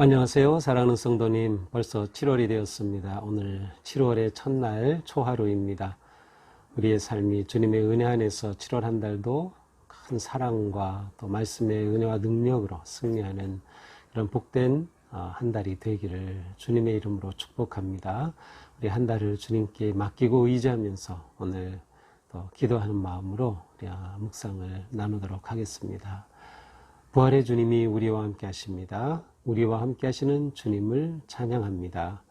안녕하세요. 사랑하는 성도님, 벌써 7월이 되었습니다. 오늘 7월의 첫날 초하루입니다. 우리의 삶이 주님의 은혜 안에서 7월 한 달도 큰 사랑과 또 말씀의 은혜와 능력으로 승리하는 그런 복된 한 달이 되기를 주님의 이름으로 축복합니다. 우리 한 달을 주님께 맡기고 의지하면서 오늘 또 기도하는 마음으로 우리 묵상을 나누도록 하겠습니다. 부활의 주님이 우리와 함께 하십니다. 우리와 함께 하시는 주님을 찬양합니다.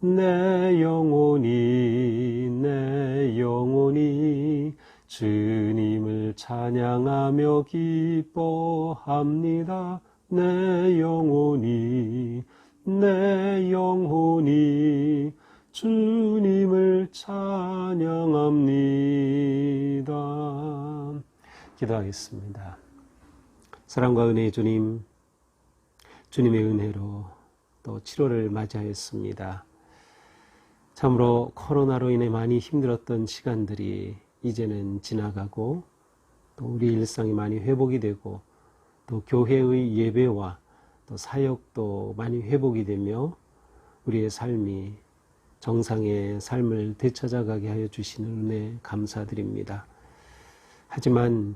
내 영혼이 주님을 찬양하며 기뻐합니다. 내 영혼이 주님을 찬양합니다. 기도하겠습니다. 사랑과 은혜의 주님, 주님의 은혜로 또 7월을 맞이하였습니다. 참으로 코로나로 인해 많이 힘들었던 시간들이 이제는 지나가고 또 우리 일상이 많이 회복이 되고 또 교회의 예배와 또 사역도 많이 회복이 되며 우리의 삶이 정상의 삶을 되찾아가게 하여 주시는 은혜 감사드립니다. 하지만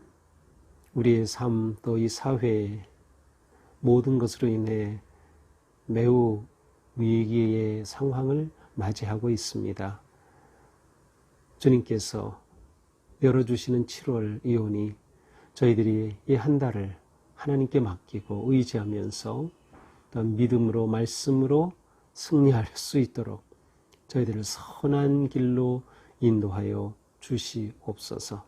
우리의 삶 또 이 사회의 모든 것으로 인해 매우 위기의 상황을 맞이하고 있습니다. 주님께서 열어주시는 7월 이혼이 저희들이 이 한 달을 하나님께 맡기고 의지하면서 또한 믿음으로 말씀으로 승리할 수 있도록 저희들을 선한 길로 인도하여 주시옵소서.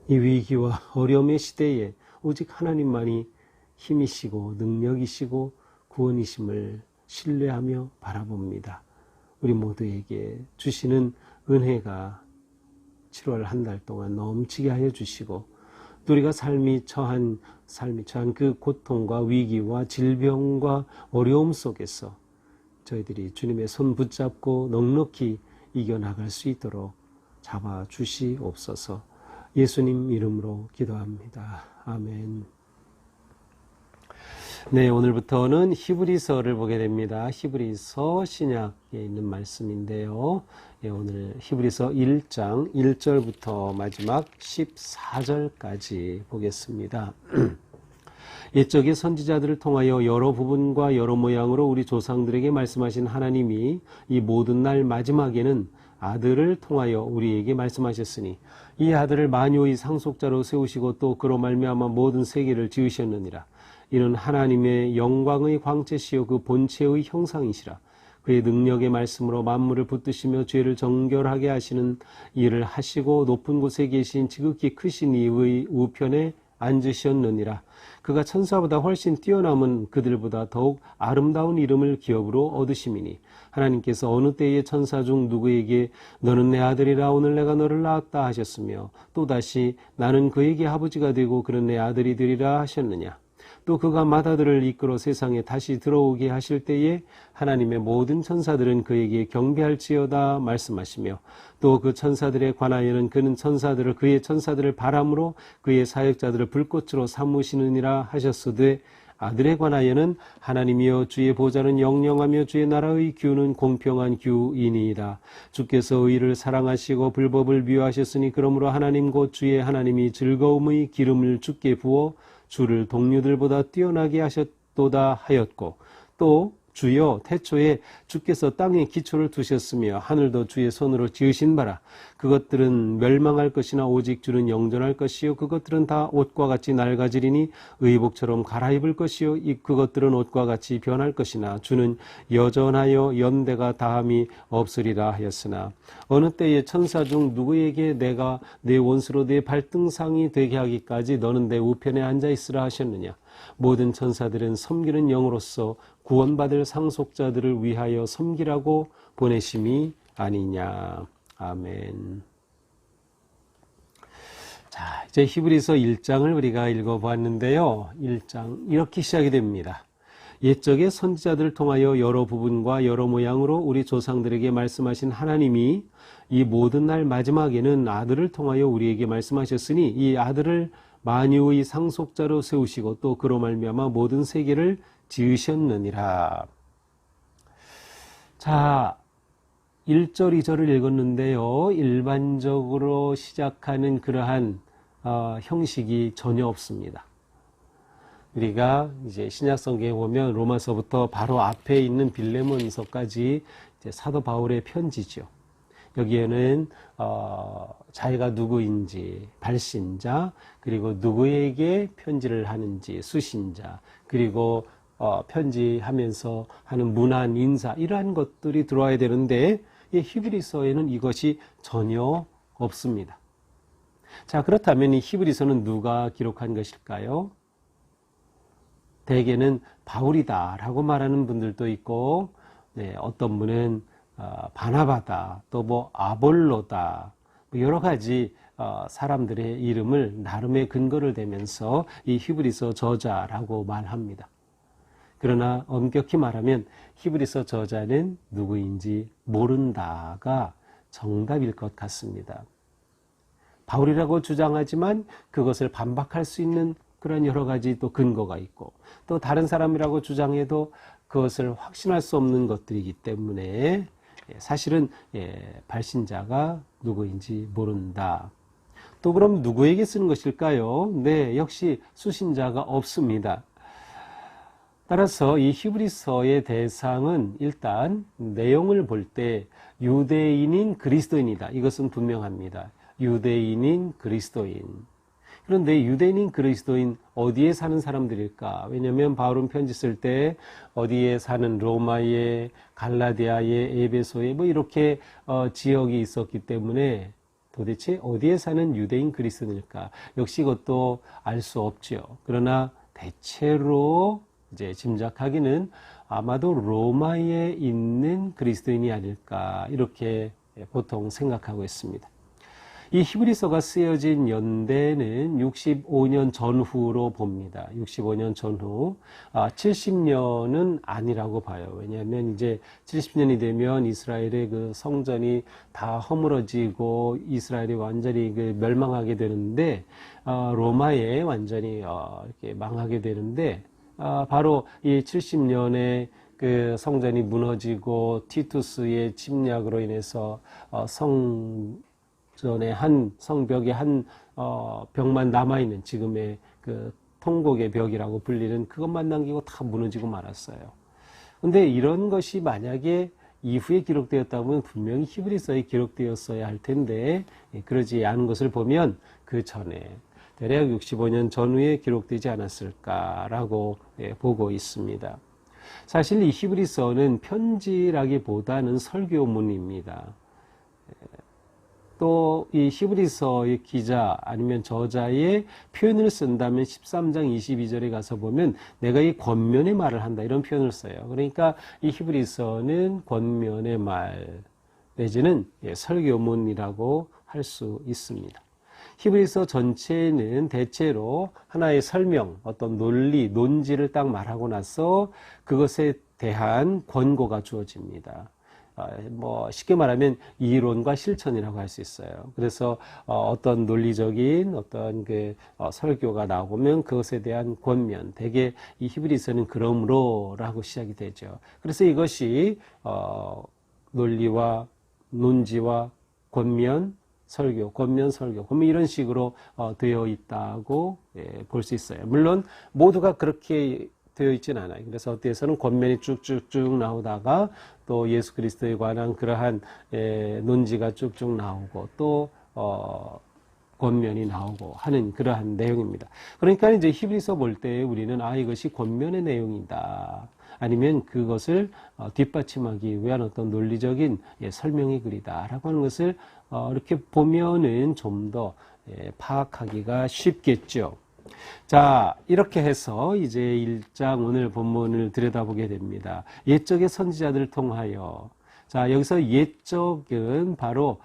이 위기와 어려움의 시대에 오직 하나님만이 힘이시고 능력이시고 구원이심을 신뢰하며 바라봅니다. 우리 모두에게 주시는 은혜가 7월 한 달 동안 넘치게 하여 주시고 또 우리가 삶이 처한 그 고통과 위기와 질병과 어려움 속에서 저희들이 주님의 손 붙잡고 넉넉히 이겨나갈 수 있도록 잡아주시옵소서. 예수님 이름으로 기도합니다. 아멘. 네, 오늘부터는 히브리서를 보게 됩니다. 히브리서 신약에 있는 말씀인데요. 오늘 히브리서 1장 1절부터 마지막 14절까지 보겠습니다. 옛적의 선지자들을 통하여 여러 부분과 여러 모양으로 우리 조상들에게 말씀하신 하나님이 이 모든 날 마지막에는 아들을 통하여 우리에게 말씀하셨으니 이 아들을 만유의 상속자로 세우시고 또 그로 말미암아 모든 세계를 지으셨느니라. 이는 하나님의 영광의 광채시요 그 본체의 형상이시라. 그의 능력의 말씀으로 만물을 붙드시며 죄를 정결하게 하시는 일을 하시고 높은 곳에 계신 지극히 크신 이의 우편에 앉으셨느니라. 그가 천사보다 훨씬 뛰어남은 그들보다 더욱 아름다운 이름을 기업으로 얻으심이니 하나님께서 어느 때에 천사 중 누구에게 너는 내 아들이라 오늘 내가 너를 낳았다 하셨으며 또다시 나는 그에게 아버지가 되고 그는 내 아들이 되리라 하셨느냐. 또 그가 맏아들을 이끌어 세상에 다시 들어오게 하실 때에 하나님의 모든 천사들은 그에게 경배할지어다 말씀하시며 또 그 천사들에 관하여는 그는 그의 천사들을 바람으로 그의 사역자들을 불꽃으로 삼으시느니라 하셨으되 아들에 관하여는 하나님이여 주의 보좌는 영영하며 주의 나라의 규는 공평한 규이니이다. 주께서 의를 사랑하시고 불법을 미워하셨으니 그러므로 하나님 곧 주의 하나님이 즐거움의 기름을 주께 부어 주를 동류들보다 뛰어나게 하셨도다 하였고 또 주여 태초에 주께서 땅에 기초를 두셨으며 하늘도 주의 손으로 지으신 바라. 그것들은 멸망할 것이나 오직 주는 영존할 것이요 그것들은 다 옷과 같이 낡아지리니 의복처럼 갈아입을 것이요 그것들은 옷과 같이 변할 것이나 주는 여전하여 연대가 다함이 없으리라 하였으나 어느 때에 천사 중 누구에게 내가 내 원수로 내 발등상이 되게 하기까지 너는 내 우편에 앉아 있으라 하셨느냐. 모든 천사들은 섬기는 영으로서 구원받을 상속자들을 위하여 섬기라고 보내심이 아니냐. 아멘. 자, 이제 히브리서 1장을 우리가 읽어보았는데요. 1장 이렇게 시작이 됩니다. 옛적의 선지자들을 통하여 여러 부분과 여러 모양으로 우리 조상들에게 말씀하신 하나님이 이 모든 날 마지막에는 아들을 통하여 우리에게 말씀하셨으니 이 아들을 만유의 상속자로 세우시고 또 그로 말미암아 모든 세계를 지으셨느니라. 자, 1절, 2절을 읽었는데요. 일반적으로 시작하는 그러한 형식이 전혀 없습니다. 우리가 이제 신약 성경에 보면 로마서부터 바로 앞에 있는 빌레몬서까지 이제 사도 바울의 편지죠. 여기에는 자기가 누구인지, 발신자, 그리고 누구에게 편지를 하는지, 수신자, 그리고 편지하면서 하는 문안, 인사, 이러한 것들이 들어와야 되는데 이 히브리서에는 이것이 전혀 없습니다. 자, 그렇다면 이 히브리서는 누가 기록한 것일까요? 대개는 바울이다라고 말하는 분들도 있고, 네, 어떤 분은 바나바다, 또 뭐 아볼로다, 뭐 여러 가지 사람들의 이름을 나름의 근거를 대면서 이 히브리서 저자라고 말합니다. 그러나 엄격히 말하면 히브리서 저자는 누구인지 모른다가 정답일 것 같습니다. 바울이라고 주장하지만 그것을 반박할 수 있는 그런 여러 가지 또 근거가 있고, 또 다른 사람이라고 주장해도 그것을 확신할 수 없는 것들이기 때문에 사실은 발신자가 누구인지 모른다. 또 그럼 누구에게 쓰는 것일까요? 네, 역시 수신자가 없습니다. 따라서 이 히브리서의 대상은 일단 내용을 볼 때 유대인인 그리스도인이다. 이것은 분명합니다. 유대인인 그리스도인. 그런데 유대인인 그리스도인 어디에 사는 사람들일까? 왜냐하면 바울은 편지 쓸 때 어디에 사는 로마에, 갈라디아에, 에베소에 뭐 이렇게 지역이 있었기 때문에 도대체 어디에 사는 유대인 그리스도인일까? 역시 이것도 알 수 없죠. 그러나 대체로 이제 짐작하기는 아마도 로마에 있는 그리스도인이 아닐까 이렇게 보통 생각하고 있습니다. 이 히브리서가 쓰여진 연대는 65년 전후로 봅니다. 65년 전후. 70년은 아니라고 봐요. 왜냐하면 이제 70년이 되면 이스라엘의 그 성전이 다 허물어지고 이스라엘이 완전히 그 멸망하게 되는데, 로마에 완전히 이렇게 망하게 되는데, 바로 이 70년에 그 성전이 무너지고 티투스의 침략으로 인해서 전에 한 성벽에 한 벽만 남아있는 지금의 그 통곡의 벽이라고 불리는 그것만 남기고 다 무너지고 말았어요. 근데 이런 것이 만약에 이후에 기록되었다면 분명히 히브리서에 기록되었어야 할 텐데 그러지 않은 것을 보면 그 전에 대략 65년 전후에 기록되지 않았을까라고 보고 있습니다. 사실 이 히브리서는 편지라기보다는 설교문입니다. 또 이 히브리서의 기자 아니면 저자의 표현을 쓴다면 13장 22절에 가서 보면 내가 이 권면의 말을 한다 이런 표현을 써요. 그러니까 이 히브리서는 권면의 말 내지는 설교문이라고 할 수 있습니다. 히브리서 전체는 대체로 하나의 설명, 어떤 논리, 논지를 딱 말하고 나서 그것에 대한 권고가 주어집니다. 뭐 쉽게 말하면 이론과 실천이라고 할 수 있어요. 그래서 어떤 논리적인 어떤 그 설교가 나오면 그것에 대한 권면, 대개 이 히브리서는 그러므로라고 시작이 되죠. 그래서 이것이 논리와 논지와 권면, 설교, 권면, 설교, 권면 이런 식으로 되어 있다고 볼 수 있어요. 물론 모두가 그렇게 되어 있지는 않아요. 그래서 어디에서는 권면이 쭉쭉쭉 나오다가 또 예수 그리스도에 관한 그러한 논지가 쭉쭉 나오고 또 권면이 나오고 하는 그러한 내용입니다. 그러니까 이제 히브리서 볼 때 우리는 이것이 권면의 내용이다. 아니면 그것을 뒷받침하기 위한 어떤 논리적인 설명의 글이다라고 하는 것을 이렇게 보면은 좀 더 파악하기가 쉽겠죠. 자, 이렇게 해서 이제 1장 오늘 본문을 들여다보게 됩니다. 옛적의 선지자들을 통하여. 자, 여기서 옛적은 바로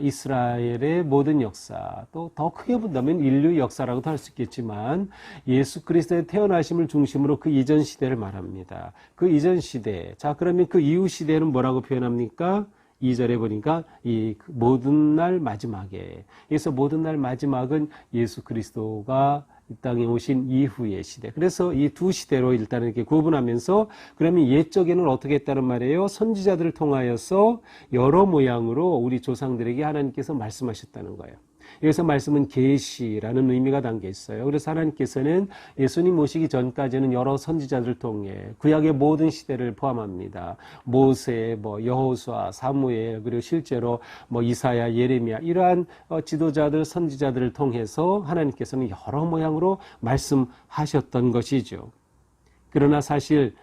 이스라엘의 모든 역사, 또 더 크게 본다면 인류 역사라고도 할 수 있겠지만 예수 그리스도의 태어나심을 중심으로 그 이전 시대를 말합니다. 그 이전 시대. 자, 그러면 그 이후 시대는 뭐라고 표현합니까? 2절에 보니까 이 모든 날 마지막에. 그래서 모든 날 마지막은 예수 그리스도가 이 땅에 오신 이후의 시대. 그래서 이 두 시대로 일단 이렇게 구분하면서 그러면 옛적에는 어떻게 했다는 말이에요? 선지자들을 통하여서 여러 모양으로 우리 조상들에게 하나님께서 말씀하셨다는 거예요. 여기서 말씀은 계시라는 의미가 담겨 있어요. 그래서 하나님께서는 예수님 오시기 전까지는 여러 선지자들을 통해 구약의 모든 시대를 포함합니다. 모세, 여호수아, 사무엘, 그리고 실제로 이사야, 예레미야 이러한 지도자들, 선지자들을 통해서 하나님께서는 여러 모양으로 말씀하셨던 것이죠. 그러나 사실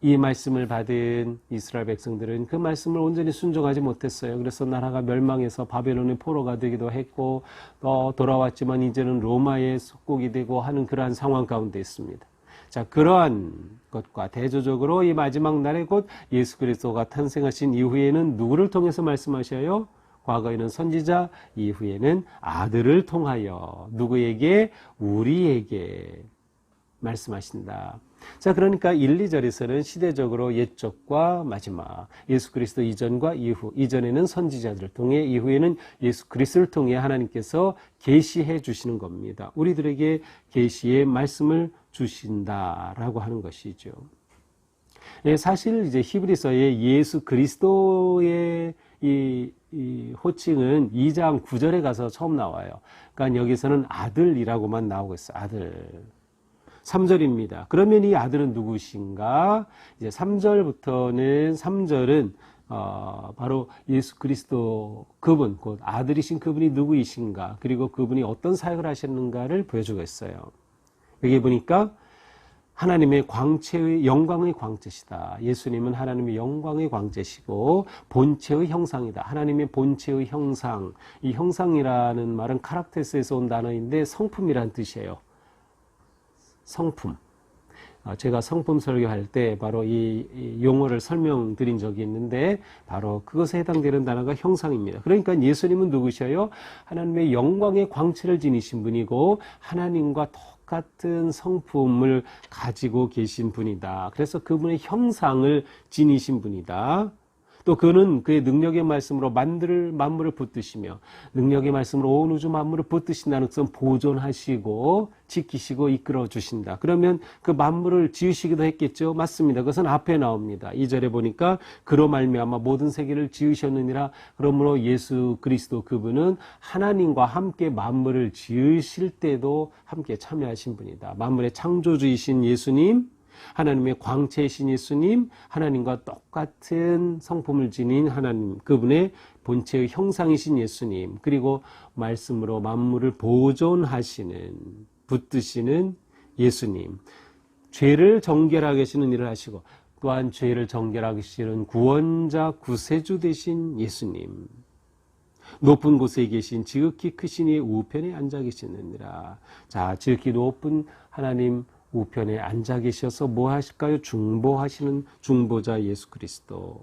이 말씀을 받은 이스라엘 백성들은 그 말씀을 온전히 순종하지 못했어요. 그래서 나라가 멸망해서 바벨론의 포로가 되기도 했고 또 돌아왔지만 이제는 로마의 속국이 되고 하는 그러한 상황 가운데 있습니다. 자, 그러한 것과 대조적으로 이 마지막 날에 곧 예수 그리스도가 탄생하신 이후에는 누구를 통해서 말씀하셔요? 과거에는 선지자, 이후에는 아들을 통하여 누구에게? 우리에게 말씀하신다. 자, 그러니까 1, 2절에서는 시대적으로 옛적과 마지막, 예수 그리스도 이전과 이후, 이전에는 선지자들을 통해, 이후에는 예수 그리스도를 통해 하나님께서 계시해 주시는 겁니다. 우리들에게 계시의 말씀을 주신다라고 하는 것이죠. 사실 이제 히브리서의 예수 그리스도의 이 호칭은 2장 9절에 가서 처음 나와요. 그러니까 여기서는 아들이라고만 나오고 있어요. 아들. 3절입니다. 그러면 이 아들은 누구신가? 이제 3절은 바로 예수 그리스도 그분, 곧 아들이신 그분이 누구이신가? 그리고 그분이 어떤 사역을 하셨는가를 보여주고 있어요. 여기 보니까 하나님의 광채의 영광의 광채시다. 예수님은 하나님의 영광의 광채시고 본체의 형상이다. 하나님의 본체의 형상. 이 형상이라는 말은 카락테스에서 온 단어인데 성품이란 뜻이에요. 성품. 제가 성품 설교할 때 바로 이 용어를 설명드린 적이 있는데 바로 그것에 해당되는 단어가 형상입니다. 그러니까 예수님은 누구셔요? 하나님의 영광의 광채를 지니신 분이고 하나님과 똑같은 성품을 가지고 계신 분이다. 그래서 그분의 형상을 지니신 분이다. 또 그는 그의 능력의 말씀으로 만물을 붙드시며 능력의 말씀으로 온 우주 만물을 붙드신다는 것은 보존하시고 지키시고 이끌어 주신다. 그러면 그 만물을 지으시기도 했겠죠. 맞습니다. 그것은 앞에 나옵니다. 2절에 보니까 그로 말미암아 모든 세계를 지으셨느니라. 그러므로 예수 그리스도 그분은 하나님과 함께 만물을 지으실 때도 함께 참여하신 분이다. 만물의 창조주이신 예수님, 하나님의 광채이신 예수님, 하나님과 똑같은 성품을 지닌 하나님, 그분의 본체의 형상이신 예수님, 그리고 말씀으로 만물을 보존하시는, 붙드시는 예수님, 죄를 정결하게 하시는 일을 하시고 또한 죄를 정결하게 하시는 구원자, 구세주 되신 예수님, 높은 곳에 계신 지극히 크신 이의 우편에 앉아 계시느니라. 자, 지극히 높은 하나님 우편에 앉아 계셔서 뭐 하실까요? 중보하시는 중보자 예수 그리스도.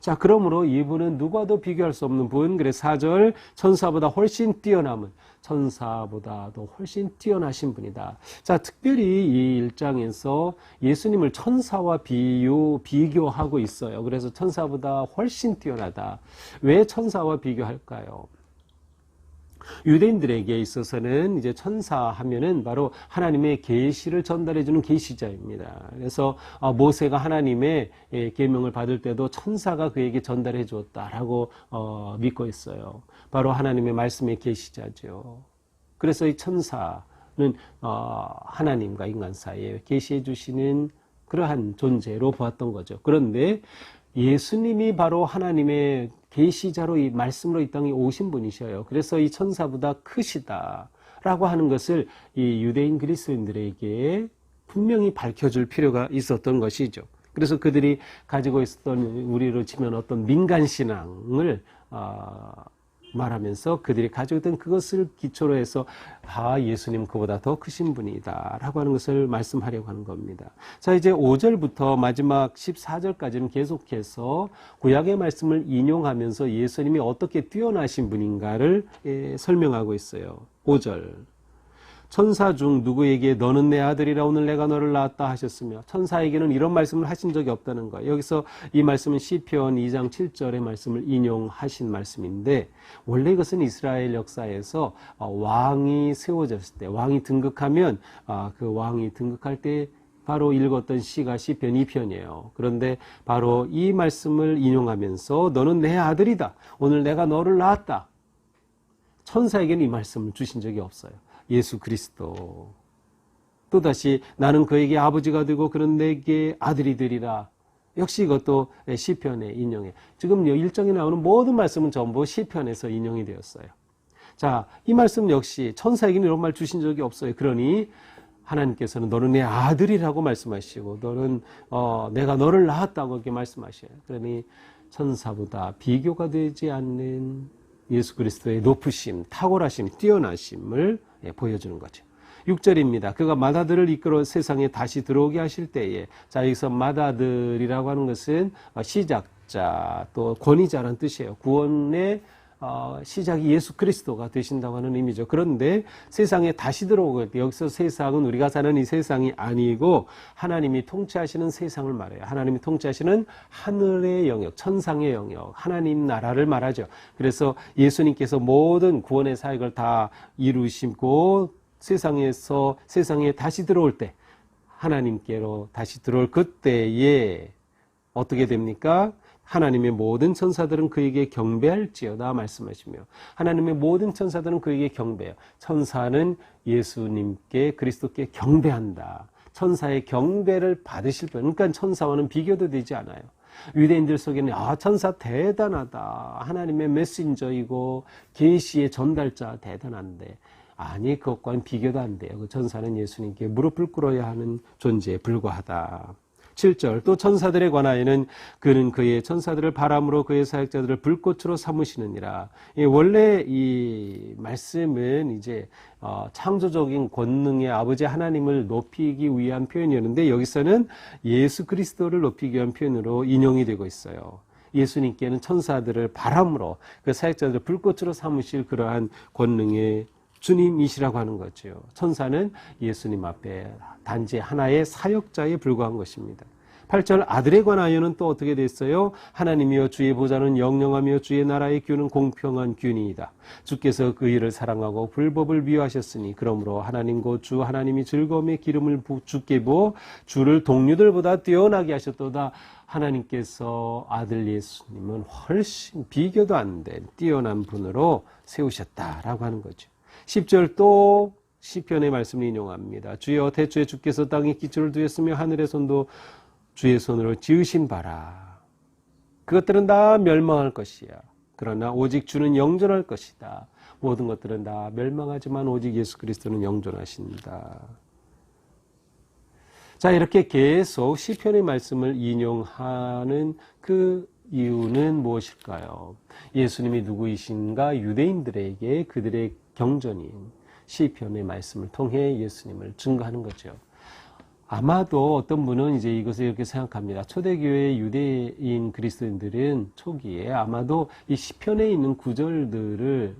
자, 그러므로 이분은 누구와도 비교할 수 없는 분. 그래서 4절 천사보다 훨씬 뛰어남은, 천사보다도 훨씬 뛰어나신 분이다. 자, 특별히 이 1장에서 예수님을 천사와 비교하고 있어요. 그래서 천사보다 훨씬 뛰어나다. 왜 천사와 비교할까요? 유대인들에게 있어서는 이제 천사 하면은 바로 하나님의 계시를 전달해 주는 계시자입니다. 그래서 모세가 하나님의 계명을 받을 때도 천사가 그에게 전달해 주었다라고 믿고 있어요. 바로 하나님의 말씀의 계시자죠. 그래서 이 천사는 하나님과 인간 사이에 계시해 주시는 그러한 존재로 보았던 거죠. 그런데 예수님이 바로 하나님의 계시자로 이 말씀으로 이 땅에 오신 분이셔요. 그래서 이 천사보다 크시다라고 하는 것을 이 유대인 그리스도인들에게 분명히 밝혀줄 필요가 있었던 것이죠. 그래서 그들이 가지고 있었던 우리로 치면 어떤 민간신앙을 말하면서 그들이 가지고 있던 그것을 기초로 해서 예수님 그보다 더 크신 분이다 라고 하는 것을 말씀하려고 하는 겁니다. 자, 이제 5절부터 마지막 14절까지는 계속해서 구약의 말씀을 인용하면서 예수님이 어떻게 뛰어나신 분인가를 설명하고 있어요. 5절 천사 중 누구에게 너는 내 아들이라 오늘 내가 너를 낳았다 하셨으며 천사에게는 이런 말씀을 하신 적이 없다는 거예요. 여기서 이 말씀은 시편 2장 7절의 말씀을 인용하신 말씀인데 원래 이것은 이스라엘 역사에서 왕이 세워졌을 때 왕이 등극하면 그 왕이 등극할 때 바로 읽었던 시가 시편 2편이에요. 그런데 바로 이 말씀을 인용하면서 너는 내 아들이다. 오늘 내가 너를 낳았다. 천사에게는 이 말씀을 주신 적이 없어요. 예수 그리스도. 또다시 나는 그에게 아버지가 되고 그는 내게 아들이 되리라. 역시 이것도 시편의 인용에. 지금 1장에 나오는 모든 말씀은 전부 시편에서 인용이 되었어요. 자, 이 말씀 역시 천사에게는 이런 말 주신 적이 없어요. 그러니 하나님께서는 너는 내 아들이라고 말씀하시고 너는 내가 너를 낳았다고 이렇게 말씀하셔요. 그러니 천사보다 비교가 되지 않는 예수 그리스도의 높으심, 탁월하심, 뛰어나심을 보여주는 거죠. 6절입니다. 그가 맏아들을 이끌어 세상에 다시 들어오게 하실 때에, 자, 여기서 맏아들이라고 하는 것은 시작자 또 권위자라는 뜻이에요. 구원의 시작이 예수 그리스도가 되신다고 하는 의미죠. 그런데 세상에 다시 들어오고, 여기서 세상은 우리가 사는 이 세상이 아니고 하나님이 통치하시는 세상을 말해요. 하나님이 통치하시는 하늘의 영역, 천상의 영역, 하나님 나라를 말하죠. 그래서 예수님께서 모든 구원의 사역을 다 이루시고 세상에 다시 들어올 때, 하나님께로 다시 들어올 그때에 어떻게 됩니까? 하나님의 모든 천사들은 그에게 경배할지어다 말씀하시며, 하나님의 모든 천사들은 그에게 경배해요. 천사는 예수님께, 그리스도께 경배한다. 천사의 경배를 받으실 분. 그러니까 천사와는 비교도 되지 않아요. 유대인들 속에는 천사 대단하다. 하나님의 메신저이고 계시의 전달자 대단한데, 아니, 그것과는 비교도 안 돼요. 그 천사는 예수님께 무릎을 꿇어야 하는 존재에 불과하다. 7절, 또 천사들에 관하여는 그는 그의 천사들을 바람으로 그의 사역자들을 불꽃으로 삼으시느니라. 원래 이 말씀은 이제 창조적인 권능의 아버지 하나님을 높이기 위한 표현이었는데, 여기서는 예수 그리스도를 높이기 위한 표현으로 인용이 되고 있어요. 예수님께는 천사들을 바람으로 그 사역자들을 불꽃으로 삼으실 그러한 권능의 주님이시라고 하는 거죠. 천사는 예수님 앞에 단지 하나의 사역자에 불과한 것입니다. 8절, 아들에 관하여는 또 어떻게 됐어요? 하나님이여 주의 보좌는 영영하며 주의 나라의 규는 공평한 균이이다. 주께서 그 일을 사랑하고 불법을 미워하셨으니 그러므로 하나님과 주 하나님이 즐거움의 기름을 주께 부어 주를 동료들보다 뛰어나게 하셨도다. 하나님께서 아들 예수님은 훨씬 비교도 안 된 뛰어난 분으로 세우셨다라고 하는 거죠. 10절, 또 시편의 말씀을 인용합니다. 주여 대초에 주께서 땅에 기초를 두었으며 하늘의 손도 주의 손으로 지으신 바라. 그것들은 다 멸망할 것이야. 그러나 오직 주는 영존할 것이다. 모든 것들은 다 멸망하지만 오직 예수 그리스도는 영존하신다. 자, 이렇게 계속 시편의 말씀을 인용하는 그 이유는 무엇일까요? 예수님이 누구이신가 유대인들에게 그들의 경전인 시편의 말씀을 통해 예수님을 증거하는 거죠. 아마도 어떤 분은 이제 이것을 이렇게 생각합니다. 초대교회 유대인 그리스도인들은 초기에 아마도 이 시편에 있는 구절들을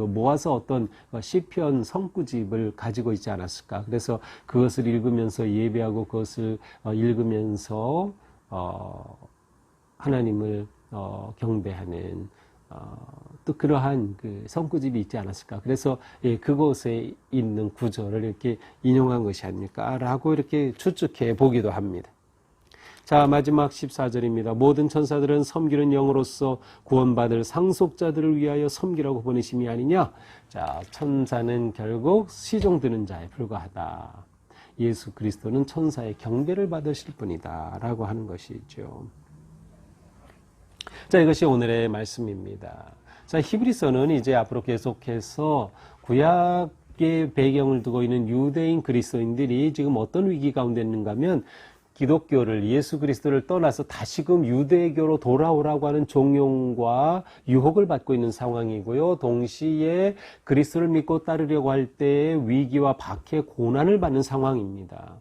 모아서 어떤 시편 성구집을 가지고 있지 않았을까. 그래서 그것을 읽으면서 예배하고 그것을 읽으면서 하나님을 경배하는 또 그러한 그 성구집이 있지 않았을까. 그래서 그곳에 있는 구절을 이렇게 인용한 것이 아닐까 라고 이렇게 추측해 보기도 합니다. 자, 마지막 14절입니다. 모든 천사들은 섬기는 영으로서 구원받을 상속자들을 위하여 섬기라고 보내심이 아니냐. 자, 천사는 결국 시종드는 자에 불과하다. 예수 그리스도는 천사의 경배를 받으실 분이다 라고 하는 것이죠. 자, 이것이 오늘의 말씀입니다. 자, 히브리서는 이제 앞으로 계속해서 구약의 배경을 두고 있는 유대인 그리스도인들이 지금 어떤 위기 가운데 있는가 하면 기독교를, 예수 그리스도를 떠나서 다시금 유대교로 돌아오라고 하는 종용과 유혹을 받고 있는 상황이고요. 동시에 그리스도를 믿고 따르려고 할 때 위기와 박해, 고난을 받는 상황입니다.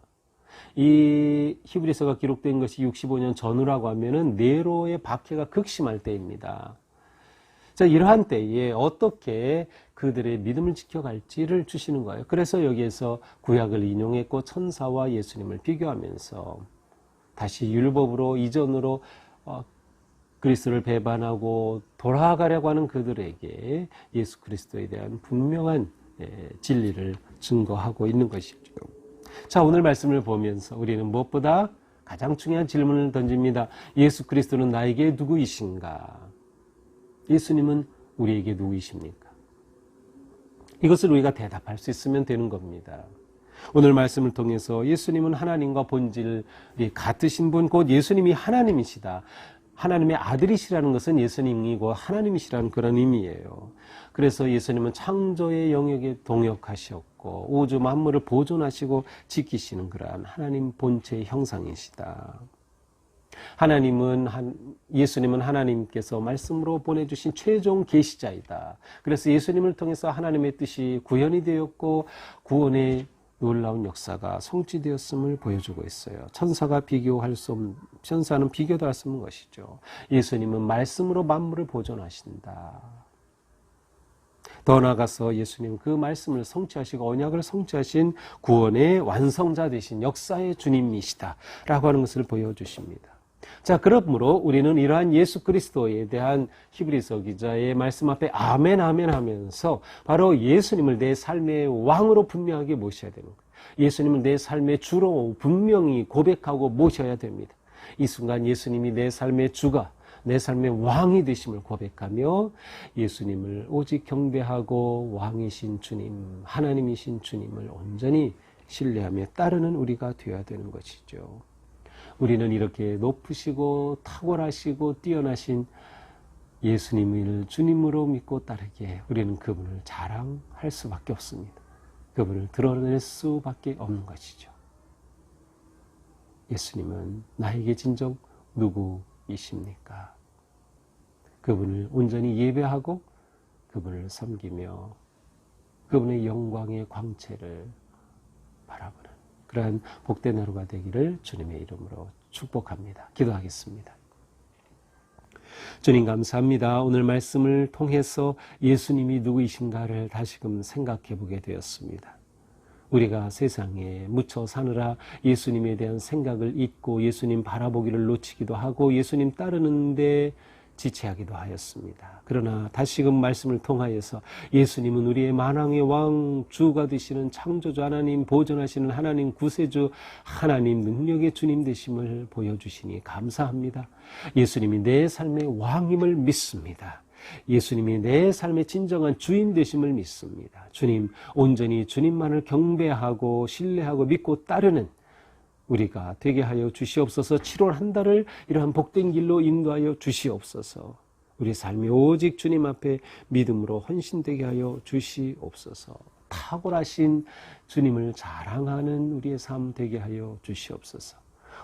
이 히브리서가 기록된 것이 65년 전후라고 하면은 네로의 박해가 극심할 때입니다. 자, 이러한 때에 어떻게 그들의 믿음을 지켜갈지를 주시는 거예요. 그래서 여기에서 구약을 인용했고 천사와 예수님을 비교하면서 다시 율법으로 이전으로 그리스도를 배반하고 돌아가려고 하는 그들에게 예수 그리스도에 대한 분명한 진리를 증거하고 있는 것이죠. 자, 오늘 말씀을 보면서 우리는 무엇보다 가장 중요한 질문을 던집니다. 예수 그리스도는 나에게 누구이신가? 예수님은 우리에게 누구이십니까? 이것을 우리가 대답할 수 있으면 되는 겁니다. 오늘 말씀을 통해서 예수님은 하나님과 본질이 같으신 분, 곧 예수님이 하나님이시다. 하나님의 아들이시라는 것은 예수님이고 하나님이시라는 그런 의미예요. 그래서 예수님은 창조의 영역에 동역하셨고 우주 만물을 보존하시고 지키시는 그러한 하나님 본체의 형상이시다. 예수님은 하나님께서 말씀으로 보내주신 최종 계시자이다. 그래서 예수님을 통해서 하나님의 뜻이 구현이 되었고 구원의 놀라운 역사가 성취되었음을 보여주고 있어요. 천사는 비교도 할 수 없는 것이죠. 예수님은 말씀으로 만물을 보존하신다. 더 나아가서 예수님 그 말씀을 성취하시고 언약을 성취하신 구원의 완성자 되신 역사의 주님이시다 라고 하는 것을 보여주십니다. 자, 그러므로 우리는 이러한 예수 그리스도에 대한 히브리서 기자의 말씀 앞에 아멘 아멘 하면서 바로 예수님을 내 삶의 왕으로 분명하게 모셔야 되는 거예요. 예수님을 내 삶의 주로 분명히 고백하고 모셔야 됩니다. 이 순간 예수님이 내 삶의 주가, 내 삶의 왕이 되심을 고백하며 예수님을 오직 경배하고 왕이신 주님, 하나님이신 주님을 온전히 신뢰하며 따르는 우리가 되어야 되는 것이죠. 우리는 이렇게 높으시고 탁월하시고 뛰어나신 예수님을 주님으로 믿고 따르기에 우리는 그분을 자랑할 수밖에 없습니다. 그분을 드러낼 수밖에 없는 것이죠. 예수님은 나에게 진정 누구이십니까? 그분을 온전히 예배하고 그분을 섬기며 그분의 영광의 광채를 바라보는 그러한 복된 하루가 되기를 주님의 이름으로 축복합니다. 기도하겠습니다. 주님 감사합니다. 오늘 말씀을 통해서 예수님이 누구이신가를 다시금 생각해 보게 되었습니다. 우리가 세상에 묻혀 사느라 예수님에 대한 생각을 잊고 예수님 바라보기를 놓치기도 하고 예수님 따르는데 지체하기도 하였습니다. 그러나 다시금 말씀을 통하여서 예수님은 우리의 만왕의 왕, 주가 되시는 창조주 하나님, 보존하시는 하나님, 구세주 하나님, 능력의 주님 되심을 보여주시니 감사합니다. 예수님이 내 삶의 왕임을 믿습니다. 예수님이 내 삶의 진정한 주인 되심을 믿습니다. 주님, 온전히 주님만을 경배하고 신뢰하고 믿고 따르는 우리가 되게 하여 주시옵소서. 7월 한 달을 이러한 복된 길로 인도하여 주시옵소서. 우리 삶이 오직 주님 앞에 믿음으로 헌신되게 하여 주시옵소서. 탁월하신 주님을 자랑하는 우리의 삶 되게 하여 주시옵소서.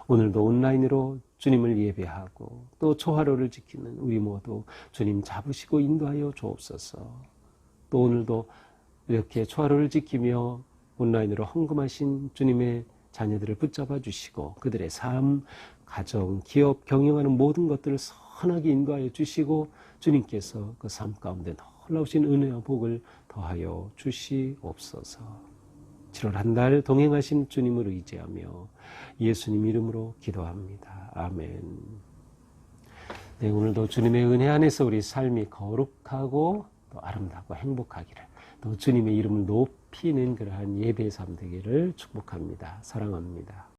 오늘도 온라인으로 주님을 예배하고 또 초하루를 지키는 우리 모두 주님 잡으시고 인도하여 주옵소서. 또 오늘도 이렇게 초하루를 지키며 온라인으로 헌금하신 주님의 자녀들을 붙잡아 주시고 그들의 삶, 가정, 기업, 경영하는 모든 것들을 선하게 인도하여 주시고 주님께서 그 삶 가운데 놀라우신 은혜와 복을 더하여 주시옵소서. 7월 한 달 동행하신 주님을 의지하며 예수님 이름으로 기도합니다. 아멘. 네, 오늘도 주님의 은혜 안에서 우리 삶이 거룩하고 또 아름답고 행복하기를 또 주님의 이름을 높이는 그러한 예배의 삶 되기를 축복합니다. 사랑합니다.